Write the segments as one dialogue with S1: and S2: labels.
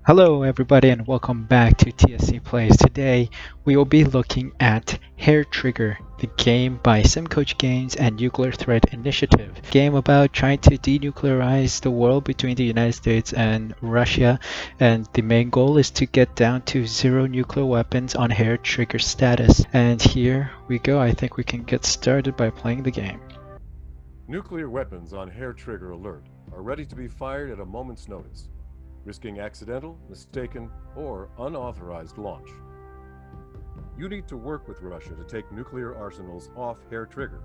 S1: Hello everybody and welcome back to TSC Plays. Today we will be looking at Hair Trigger, the game by SimCoach Games and Nuclear Threat Initiative. Game about trying to denuclearize the world between the United States and Russia, and the main goal is to get down to 0 nuclear weapons on Hair Trigger status. And here we go. I think we can get started by playing the game.
S2: Nuclear weapons on hair trigger alert are ready to be fired at a moment's notice, risking accidental, mistaken, or unauthorized launch. You need to work with Russia to take nuclear arsenals off hair trigger.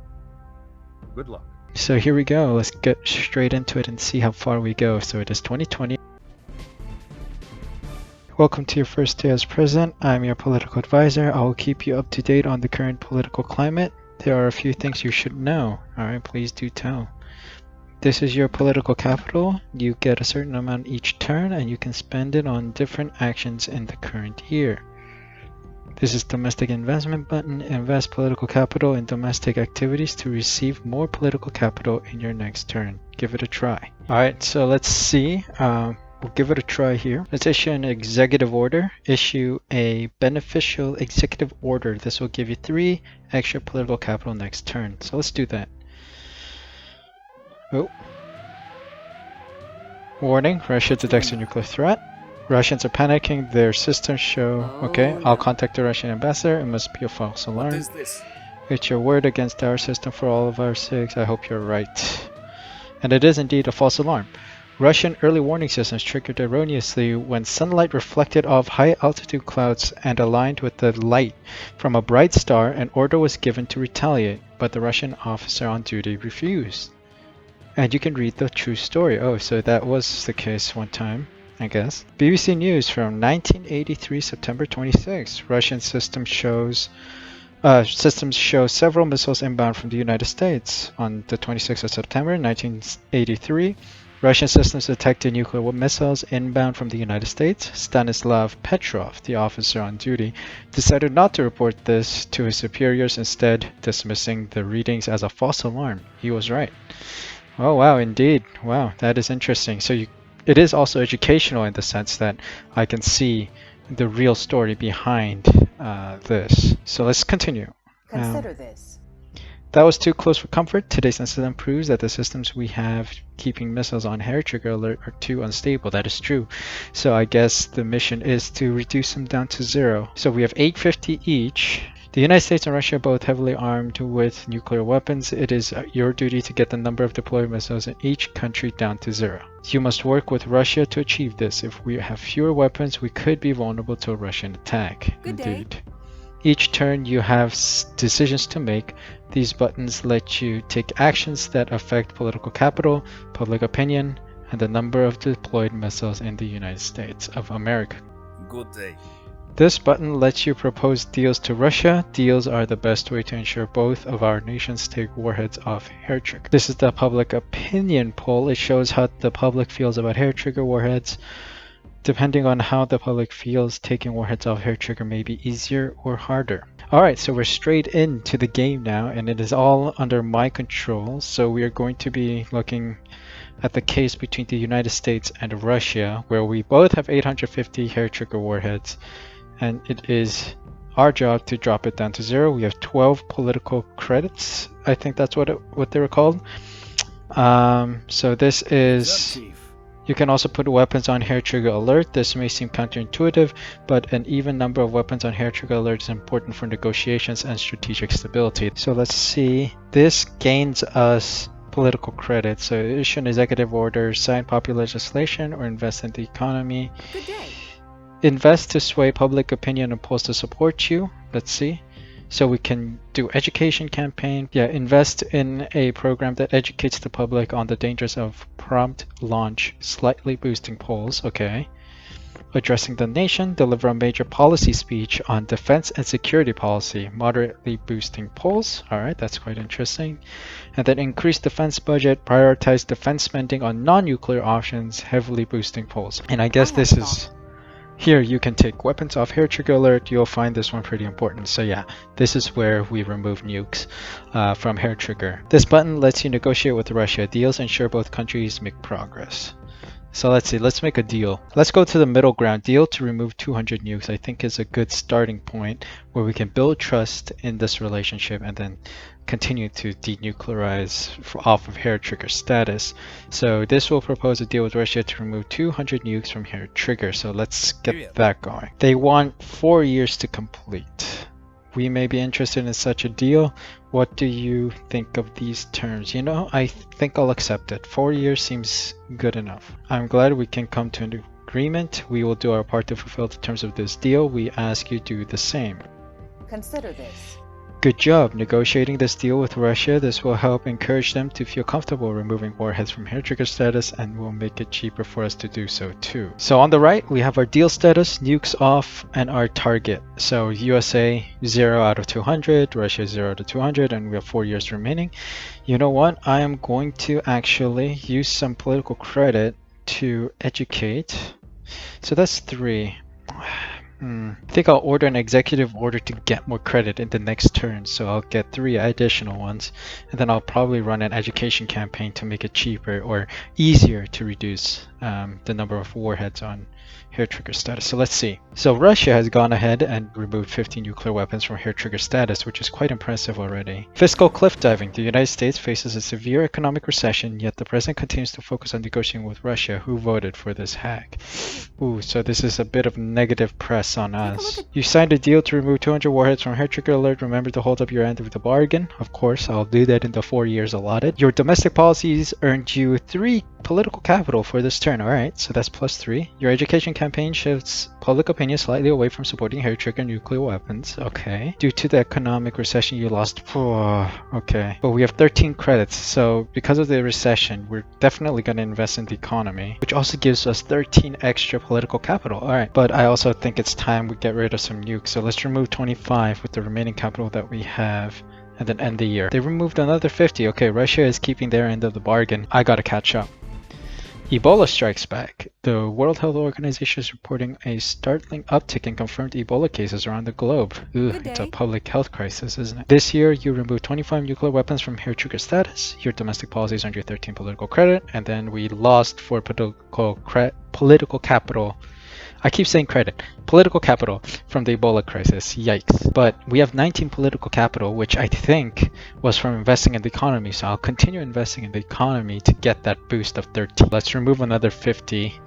S2: Good luck.
S1: So here we go. Let's get straight into it and see how far we go. So it is 2020. Welcome to your first day as president. I'm your political advisor. I will keep you up to date on the current political climate. There are a few things you should know. Alright, please do tell. This is your political capital. You get a certain amount each turn and you can spend it on different actions in the current year. This is domestic investment button. Invest political capital in domestic activities to receive more political capital in your next turn. Give it a try. Alright, so let's see. We'll give it a try here. Let's issue an executive order. Issue a beneficial executive order. This will give you 3 extra political capital next turn. So let's do that. Oh. Warning, Russia detects a nuclear threat. Russians are panicking, their systems show... Okay, I'll contact the Russian ambassador. It must be a false alarm.
S3: What is this?
S1: It's your word against our system for all of our sakes. I hope you're right. And it is indeed a false alarm. Russian early warning systems triggered erroneously when sunlight reflected off high-altitude clouds and aligned with the light from a bright star. An order was given to retaliate, but the Russian officer on duty refused. And you can read the true story. Oh, so that was the case one time, I guess. BBC News from 1983, September 26. Russian systems show several missiles inbound from the United States. On the 26th of September 1983, Russian systems detected nuclear missiles inbound from the United States. Stanislav Petrov, the officer on duty, decided not to report this to his superiors, instead dismissing the readings as a false alarm. He was right. Oh wow, indeed. Wow, that is interesting. So it is also educational in the sense that I can see the real story behind this. So let's continue.
S4: Consider this.
S1: That was too close for comfort. Today's incident proves that the systems we have keeping missiles on hair trigger alert are too unstable. That is true. So I guess the mission is to reduce them down to 0. So we have 850 each. The United States and Russia are both heavily armed with nuclear weapons. It is your duty to get the number of deployed missiles in each country down to 0. You must work with Russia to achieve this. If we have fewer weapons, we could be vulnerable to a Russian attack.
S4: Good
S1: Indeed.
S4: day.
S1: Each turn you have decisions to make. These buttons let you take actions that affect political capital, public opinion, and the number of deployed missiles in the United States of America.
S3: Good day.
S1: This button lets you propose deals to Russia. Deals are the best way to ensure both of our nations take warheads off hair trigger. This is the public opinion poll. It shows how the public feels about hair trigger warheads. Depending on how the public feels, taking warheads off hair trigger may be easier or harder. Alright, so we're straight into the game now, and it is all under my control. So we are going to be looking at the case between the United States and Russia, where we both have 850 hair trigger warheads, and it is our job to drop it down to 0. We have 12 political credits. I think that's what they were called. So this is... You can also put weapons on hair trigger alert. This may seem counterintuitive, but an even number of weapons on hair trigger alert is important for negotiations and strategic stability. So let's see. This gains us political credit. So issue an executive order, sign popular legislation, or invest in the economy.
S4: Good day.
S1: Invest to sway public opinion and polls to support you. Let's see. So we can do education campaign. Yeah, invest in a program that educates the public on the dangers of prompt launch, slightly boosting polls. Okay. Addressing the nation, deliver a major policy speech on defense and security policy, moderately boosting polls. All right, that's quite interesting. And then increase defense budget, prioritize defense spending on non-nuclear options, heavily boosting polls. And I guess this is... Here you can take weapons off hair trigger alert. You'll find this one pretty important. So yeah, this is where we remove nukes from hair trigger. This button lets you negotiate with Russia. Deals ensure both countries make progress. So let's see, let's make a deal. Let's go to the middle ground. Deal to remove 200 nukes, I think, is a good starting point where we can build trust in this relationship and then continue to denuclearize off of hair trigger status. So this will propose a deal with Russia to remove 200 nukes from hair trigger. So let's get that going. They want 4 years to complete. We may be interested in such a deal. What do you think of these terms? You know, I think I'll accept it. 4 years seems good enough. I'm glad we can come to an agreement. We will do our part to fulfill the terms of this deal. We ask you to do the same.
S3: Consider this.
S1: Good job negotiating this deal with Russia. This will help encourage them to feel comfortable removing warheads from hair trigger status and will make it cheaper for us to do so too. So on the right, we have our deal status, nukes off, and our target. So USA 0 out of 200, Russia 0 to 200, and we have 4 years remaining. You know what? I am going to actually use some political credit to educate. So that's 3. I think I'll order an executive order to get more credit in the next turn, so I'll get 3 additional ones, and then I'll probably run an education campaign to make it cheaper or easier to reduce the number of warheads on hair trigger status. So let's see. So Russia has gone ahead and removed 50 nuclear weapons from hair trigger status, which is quite impressive already. Fiscal cliff diving. The United States faces a severe economic recession, yet the president continues to focus on negotiating with Russia, who voted for this hack. Ooh, so this is a bit of negative press on us. You signed a deal to remove 200 warheads from hair trigger alert. Remember to hold up your end of the bargain. Of course, I'll do that in the 4 years allotted. Your domestic policies earned you 3 political capital for this turn. Alright, so that's +3. Your education campaign shifts public opinion slightly away from supporting hair trigger nuclear weapons. Okay. Due to the economic recession, you lost. Okay. But we have 13 credits, so because of the recession, we're definitely going to invest in the economy, which also gives us 13 extra political capital. Alright, but I also think it's time we get rid of some nukes, so let's remove 25 with the remaining capital that we have, and then end the year. They removed another 50. Okay, Russia is keeping their end of the bargain. I gotta catch up. Ebola strikes back. The World Health Organization is reporting a startling uptick in confirmed Ebola cases around the globe. It's a public health crisis, isn't it? This year, you removed 25 nuclear weapons from hair trigger status. Your domestic policies earned you 13 political credit, and then we lost 4 political capital. I keep saying credit. Political capital from the Ebola crisis. Yikes. But we have 19 political capital, which I think was from investing in the economy. So I'll continue investing in the economy to get that boost of 13. Let's remove another 50,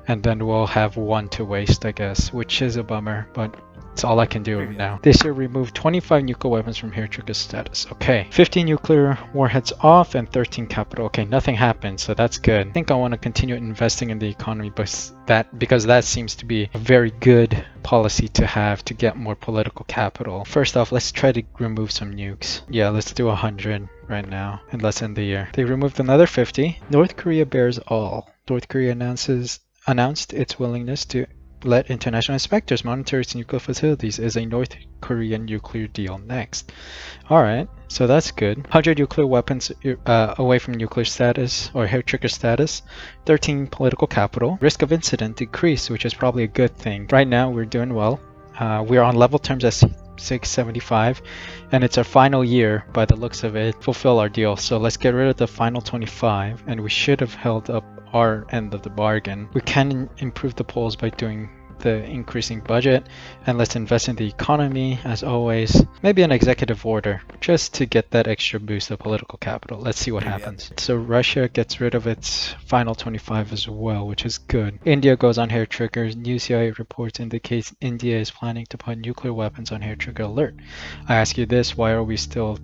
S1: and then we'll have 1 to waste, I guess, which is a bummer, but it's all I can do now. This year, remove 25 nuclear weapons from hair trigger status. Okay, 15 nuclear warheads off and 13 capital. Okay, nothing happened, so that's good. I think I want to continue investing in the economy, but because that seems to be a very good policy to have to get more political capital. First off, let's try to remove some nukes. Yeah, let's do 100 right now, and let's end the year. They removed another 50. North Korea bears all. North Korea announced its willingness to let international inspectors monitor its nuclear facilities. Is a North Korean nuclear deal next? Alright, so that's good. 100 nuclear weapons away from nuclear status or hair trigger status. 13 political capital. Risk of incident decreased, which is probably a good thing. Right now, we're doing well. We're on level terms at 675, and it's our final year by the looks of it. Fulfill our deal. So let's get rid of the final 25, and we should have held up our end of the bargain. We can improve the polls by doing the increasing budget, and let's invest in the economy as always. Maybe an executive order just to get that extra boost of political capital. Let's see what happens. So Russia gets rid of its final 25 as well, which is good. India goes on hair triggers. New CIA reports indicates India is planning to put nuclear weapons on hair trigger alert. I ask you this, why are we still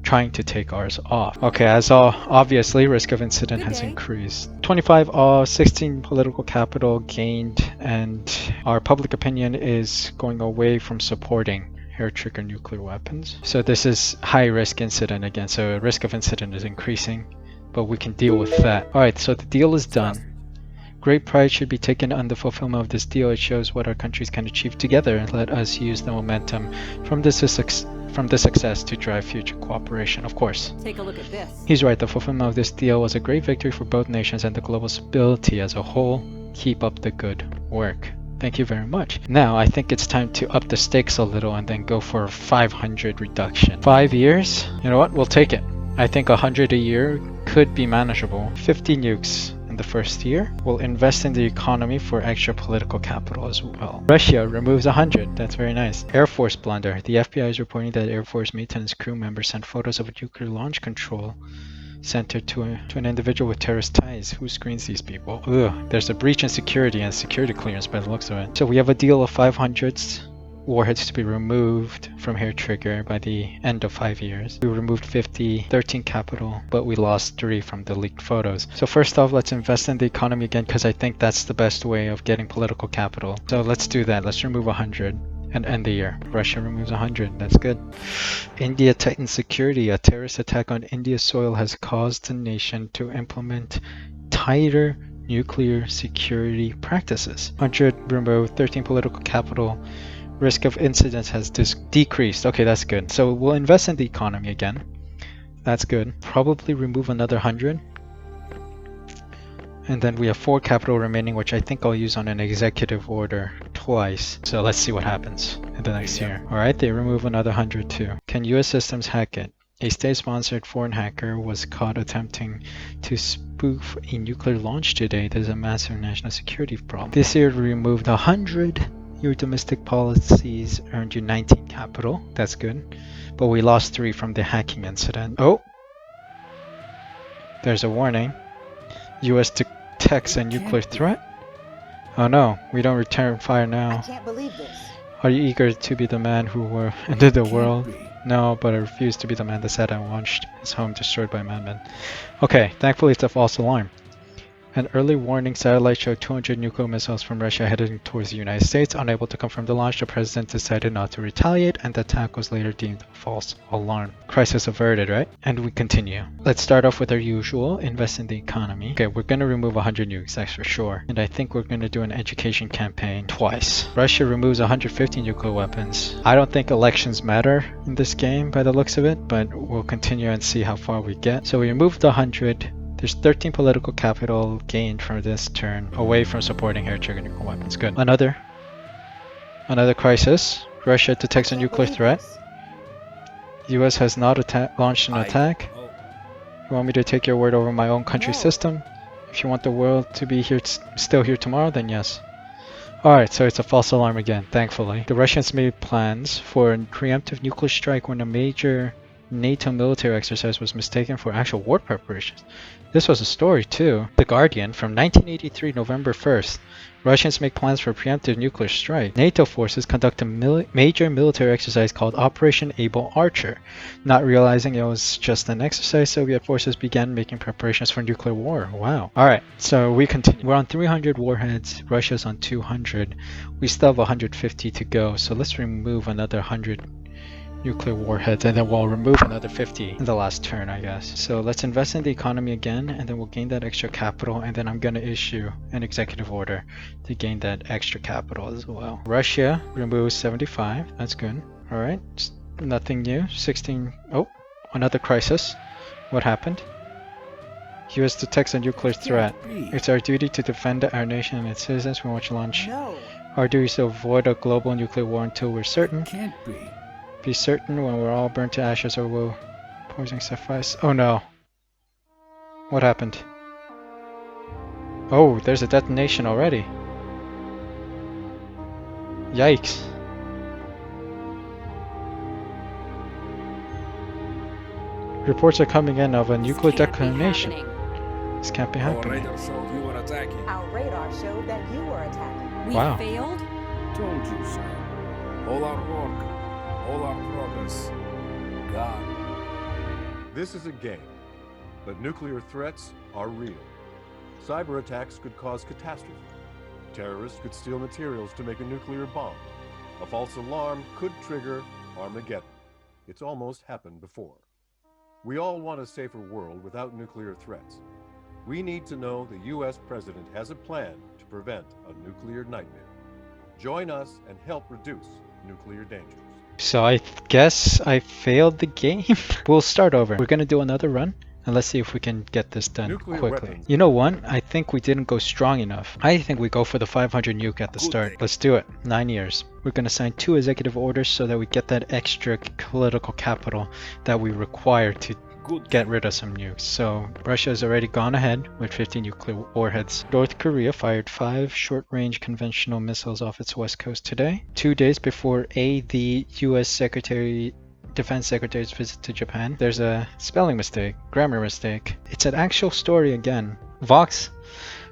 S1: trying to take ours off? Okay, as obviously risk of incident has increased. 25 off, 16 political capital gained, and our public opinion is going away from supporting hair trigger nuclear weapons. So this is high risk incident again, so risk of incident is increasing, but we can deal with that. Alright, so the deal is done. Great pride should be taken on the fulfillment of this deal. It shows what our countries can achieve together. Let us use the momentum from the success to drive future cooperation, of course.
S3: Take a look at this.
S1: He's right, the fulfillment of this deal was a great victory for both nations and the global stability as a whole. Keep up the good work. Thank you very much. Now, I think it's time to up the stakes a little and then go for a 500 reduction. 5 years? You know what? We'll take it. I think 100 a year could be manageable. 50 nukes. And the first year. We'll invest in the economy for extra political capital as well. Russia removes 100. That's very nice. Air Force blunder. The FBI is reporting that Air Force maintenance crew members sent photos of a nuclear launch control center to an individual with terrorist ties. Who screens these people? Ugh. There's a breach in security and security clearance by the looks of it. So we have a deal of 500s warheads to be removed from hair trigger by the end of 5 years. We removed 50, 13 capital, but we lost 3 from the leaked photos. So first off, let's invest in the economy again, because I think that's the best way of getting political capital. So let's do that. Let's remove 100 and end the year. Russia removes 100. That's good. India tightens security. A terrorist attack on India's soil has caused the nation to implement tighter nuclear security practices. 100 removed, 13 political capital. Risk of incidents has decreased. Okay, that's good. So we'll invest in the economy again. That's good. Probably remove another 100. And then we have 4 capital remaining, which I think I'll use on an executive order twice. So let's see what happens in the next year. Alright, they remove another 100 too. Can US systems hack it? A state-sponsored foreign hacker was caught attempting to spoof a nuclear launch today. There's a massive national security problem. This year we removed 100. Your domestic policies earned you 19 capital. That's good. But we lost 3 from the hacking incident. Oh! There's a warning. US detects a nuclear threat? Oh no, we don't return fire now.
S3: I can't believe this.
S1: Are you eager to be the man who ended the world? No, but I refuse to be the man that said I watched his home destroyed by madmen. Okay, thankfully it's a false alarm. An early warning satellite showed 200 nuclear missiles from Russia heading towards the United States. Unable to confirm the launch, the president decided not to retaliate, and the attack was later deemed a false alarm. Crisis averted, right? And we continue. Let's start off with our usual, invest in the economy. Okay, we're gonna remove 100 nukes, that's for sure. And I think we're gonna do an education campaign twice. Russia removes 150 nuclear weapons. I don't think elections matter in this game by the looks of it, but we'll continue and see how far we get. So we removed 100. There's 13 political capital gained from this turn away from supporting hair trigger nuclear weapons. Good. Another crisis. Russia detects a nuclear threat. US has not launched an attack. You want me to take your word over my own country system? If you want the world to be here, still here tomorrow, then yes. Alright, so it's a false alarm again, thankfully. The Russians made plans for a preemptive nuclear strike when a major NATO military exercise was mistaken for actual war preparations. This was a story too. The Guardian from 1983, November 1st. Russians make plans for a preemptive nuclear strike. NATO forces conduct a major military exercise called Operation Able Archer. Not realizing it was just an exercise, Soviet forces began making preparations for nuclear war. Wow. Alright, so we continue. We're on 300 warheads. Russia's on 200. We still have 150 to go, so let's remove another 100 nuclear warheads, and then we'll remove another 50 in the last turn, I guess. So let's invest in the economy again, and then we'll gain that extra capital, and then I'm gonna issue an executive order to gain that extra capital as well. Russia removes 75. That's good. Alright, nothing new. 16. Oh, another crisis. What happened? US detects a nuclear threat. It's our duty to defend our nation and its citizens. We want to launch.
S3: No.
S1: Our duty is to avoid a global nuclear war until we're certain.
S4: Can't be.
S1: Be certain when we're all burnt to ashes, or will poisoning suffice? Oh no. What happened? Oh, there's a detonation already. Yikes. Reports are coming in of a nuclear detonation. This can't be happening.
S4: Our radar showed you were attacking.
S3: Our radar showed that you were attacking.
S5: We
S1: Wow.
S5: failed?
S4: Told you so. All our work, all our progress, gone.
S2: This is a game, but nuclear threats are real. Cyber attacks could cause catastrophe. Terrorists could steal materials to make a nuclear bomb. A false alarm could trigger Armageddon. It's almost happened before. We all want a safer world without nuclear threats. We need to know the US president has a plan to prevent a nuclear nightmare. Join us and help reduce nuclear dangers.
S1: So I guess I failed the game. We'll start over. We're gonna do another run, and let's see if we can get this done
S2: Nuclear
S1: quickly.
S2: weapons.
S1: You know what? I think we didn't go strong enough. I think we go for the 500 nuke at the start. Let's do it. 9 years. We're gonna sign 2 executive orders so that we get that extra political capital that we require to
S4: Good.
S1: get rid of some nukes. So Russia has already gone ahead with 50 nuclear warheads. North Korea fired 5 short-range conventional missiles off its west coast today, 2 days before the U.S. Defense Secretary's visit to Japan. There's a spelling mistake, grammar mistake. It's an actual story again. Vox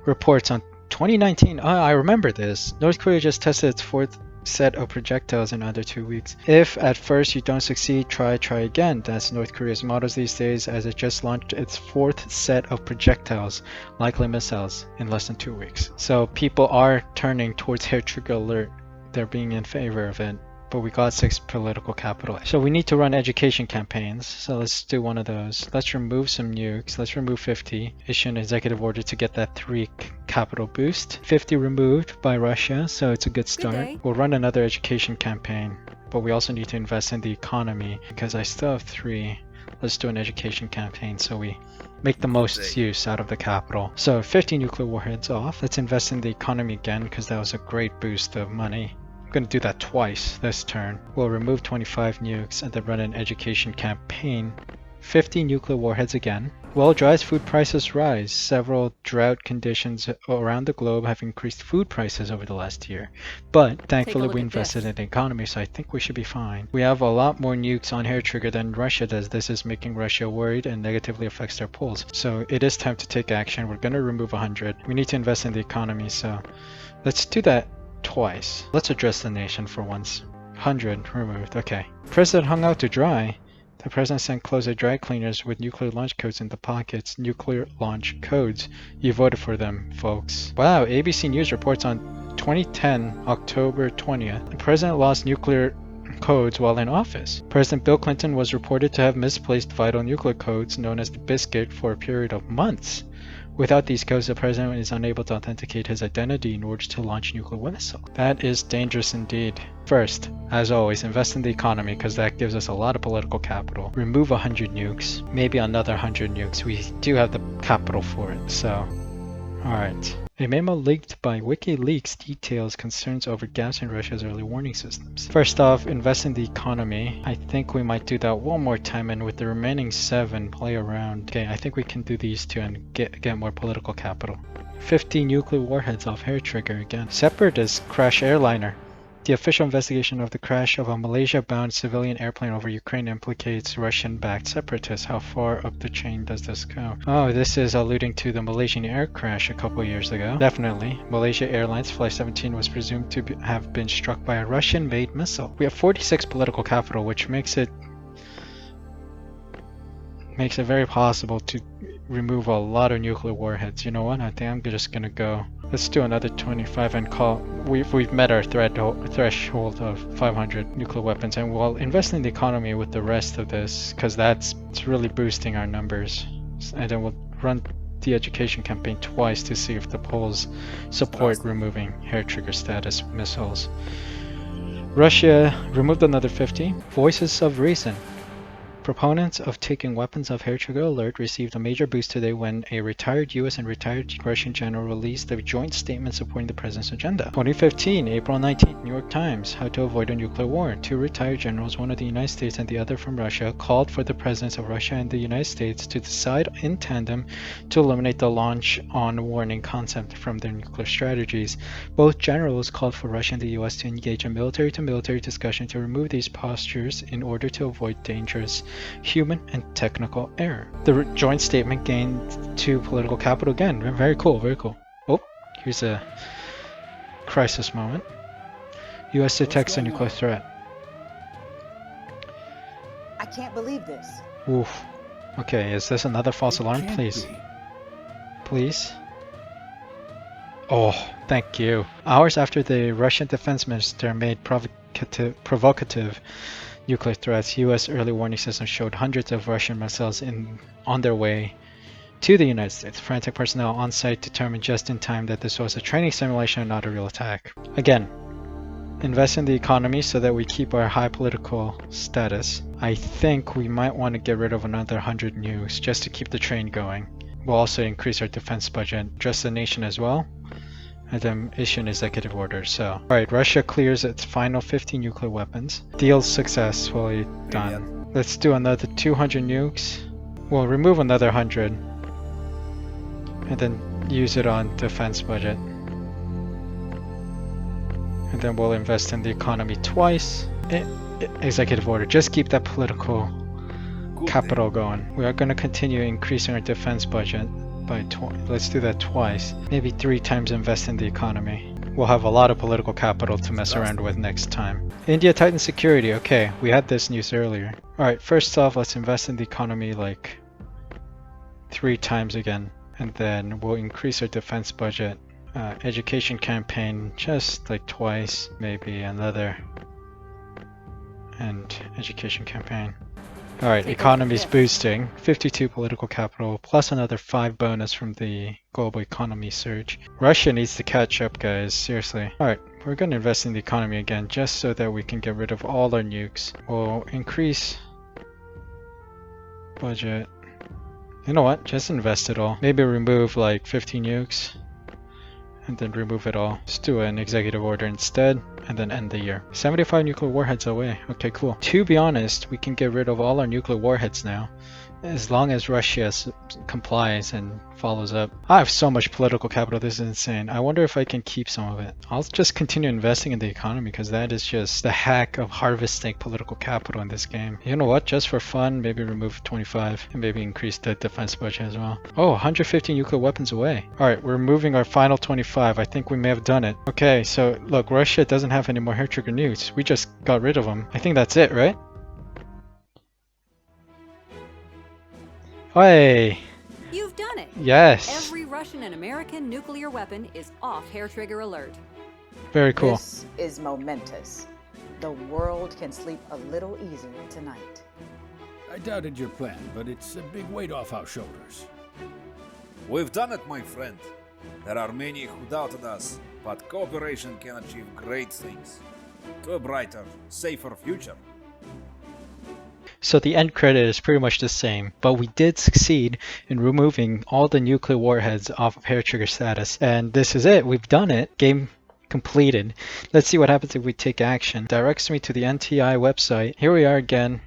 S1: reports on 2019. I remember this. North Korea just tested its 4th set of projectiles in under 2 weeks. If at first you don't succeed, try again. That's North Korea's motto these days, as it just launched its 4th set of projectiles, likely missiles, in less than 2 weeks. So people are turning towards hair trigger alert. They're being in favor of it. But we got 6 political capital. So we need to run education campaigns. So let's do one of those. Let's remove some nukes. Let's remove 50. Issue an executive order to get that 3 capital boost. 50 removed by Russia, so it's a good start. We'll run another education campaign, but we also need to invest in the economy because I still have 3. Let's do an education campaign so we make the most use out of the capital. So 50 nuclear warheads off. Let's invest in the economy again because that was a great boost of money. I'm going to do that twice this turn. We'll remove 25 nukes and then run an education campaign. 50 nuclear warheads again. Well, as food prices rise, several drought conditions around the globe have increased food prices over the last year. But thankfully we invested in the economy, so I think we should be fine. We have a lot more nukes on hair trigger than Russia does. This is making Russia worried and negatively affects their polls. So it is time to take action. We're going to remove 100. We need to invest in the economy, so let's do that twice. Let's address the nation for once. 100 removed. Okay. President hung out to dry. The president sent closer dry cleaners with nuclear launch codes in the pockets. Nuclear launch codes. You voted for them, folks. Wow, ABC News reports on 2010, October 20th. The president lost nuclear codes while in office. President Bill Clinton was reported to have misplaced vital nuclear codes known as the Biscuit for a period of months. Without these codes, the president is unable to authenticate his identity in order to launch nuclear missiles. That is dangerous indeed. First, as always, invest in the economy because that gives us a lot of political capital. Remove 100 nukes, maybe another 100 nukes. We do have the capital for it, so... Alright. A memo leaked by WikiLeaks details concerns over gaps in Russia's early warning systems. First off, invest in the economy. I think we might do that one more time, and with the remaining 7, play around. Okay, I think we can do these 2 and get more political capital. 50 nuclear warheads off hair trigger again. Separatist crash airliner. The official investigation of the crash of a Malaysia-bound civilian airplane over Ukraine implicates Russian-backed separatists. How far up the chain does this go? Oh, this is alluding to the Malaysian air crash a couple years ago. Definitely. Malaysia Airlines Flight 17 was presumed to have been struck by a Russian-made missile. We have 46 political capital, which makes it very possible to remove a lot of nuclear warheads. You know what? I think I'm just gonna go. Let's do another 25 and call. We've met our threshold of 500 nuclear weapons, and we'll invest in the economy with the rest of this because it's really boosting our numbers. And then we'll run the education campaign twice to see if the polls support removing hair trigger status missiles. Russia removed another 50. Voices of reason. Proponents of taking weapons off hair trigger alert received a major boost today when a retired US and retired Russian general released a joint statement supporting the president's agenda. 2015, April 19th, New York Times, How to Avoid a Nuclear War. 2 retired generals, one of the United States and the other from Russia, called for the presidents of Russia and the United States to decide in tandem to eliminate the launch on warning concept from their nuclear strategies. Both generals called for Russia and the US to engage in military-to-military discussion to remove these postures in order to avoid dangerous human and technical error. The joint statement gained 2 political capital again. Very cool, very cool. Oh, here's a crisis moment. US detects a nuclear threat.
S3: I can't believe this.
S1: Oof. Okay, is this another false alarm? Please. Please. Oh, thank you. Hours after the Russian defense minister made provocative nuclear threats, U.S. early warning systems showed hundreds of Russian missiles on their way to the United States. Forensic personnel on site determined just in time that this was a training simulation and not a real attack. Again, invest in the economy so that we keep our high political status. I think we might want to get rid of another 100 nukes just to keep the train going. We'll also increase our defense budget, address the nation as well, and then issue an executive order. So, alright, Russia clears its final 50 nuclear weapons. Deal successfully done. Let's do another 200 nukes. we'll remove another 100 and then use it on defense budget. And then we'll invest in the economy twice. Executive order, just keep that political capital going. We are going to continue increasing our defense budget by let's do that twice. Maybe 3 times invest in the economy. We'll have a lot of political capital to mess around with next time. India tightens security. Okay, we had this news earlier. Alright, first off, let's invest in the economy like 3 times again. And then we'll increase our defense budget. Education campaign just like twice, maybe another. And education campaign. Alright, economy's boosting. 52 political capital plus another 5 bonus from the global economy surge. Russia needs to catch up, guys. Seriously. Alright, we're going to invest in the economy again just so that we can get rid of all our nukes. We'll increase budget. You know what? Just invest it all. Maybe remove like 15 nukes. And then remove it all. Just do an executive order instead, and then end the year. 75 nuclear warheads away. Okay, cool. To be honest, we can get rid of all our nuclear warheads now, as long as Russia complies and follows up. I have so much political capital, this is insane. I wonder if I can keep some of it. I'll just continue investing in the economy because that is just the hack of harvesting political capital in this game. You know what, just for fun, maybe remove 25 and maybe increase the defense budget as well. Oh, 150 nuclear weapons away. Alright, we're moving our final 25. I think we may have done it. Okay, so look, Russia doesn't have any more hair trigger nukes. We just got rid of them. I think that's it, right? Hey!
S5: You've done it!
S1: Yes!
S5: Every Russian and American nuclear weapon is off hair trigger alert.
S1: Very cool.
S3: This is momentous. The world can sleep a little easier tonight.
S4: I doubted your plan, but it's a big weight off our shoulders.
S6: We've done it, my friend. There are many who doubted us, but cooperation can achieve great things. To a brighter, safer future.
S1: So the end credit is pretty much the same, but we did succeed in removing all the nuclear warheads off of hair trigger status. And this is it, we've done it. Game completed. Let's see what happens if we take action. Directs me to the NTI website. Here we are again.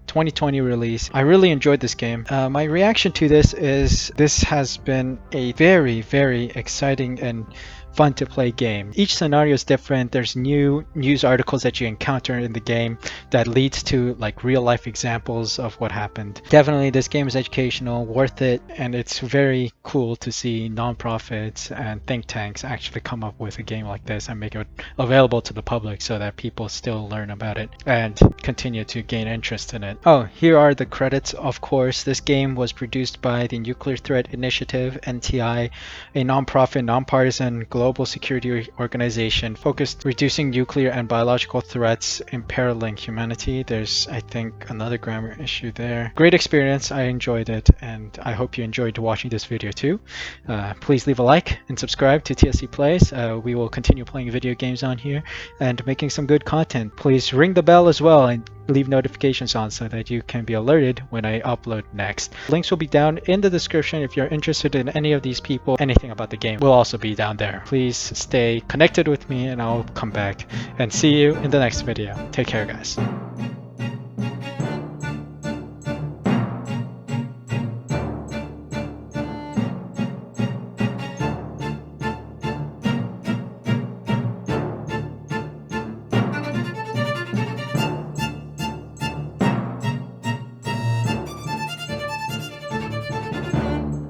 S1: 2020 release. I really enjoyed this game. My reaction to this is this has been a very, very exciting and fun to play game. Each scenario is different. There's new news articles that you encounter in the game that leads to like real life examples of what happened. Definitely this game is educational, worth it, and it's very cool to see nonprofits and think tanks actually come up with a game like this and make it available to the public so that people still learn about it and continue to gain interest in it. Oh, here are the credits, of course. This game was produced by the Nuclear Threat Initiative, NTI, a nonprofit, nonpartisan global security organization focused reducing nuclear and biological threats imperiling humanity. There's, I think, another grammar issue there. Great experience. I enjoyed it, and I hope you enjoyed watching this video too. Please leave a like and subscribe to TSC Plays. We will continue playing video games on here and making some good content. Please ring the bell as well and leave notifications on so that you can be alerted when I upload next. Links will be down in the description if you're interested in any of these people. Anything about the game will also be down there. Please stay connected with me and I'll come back and see you in the next video. Take care, guys.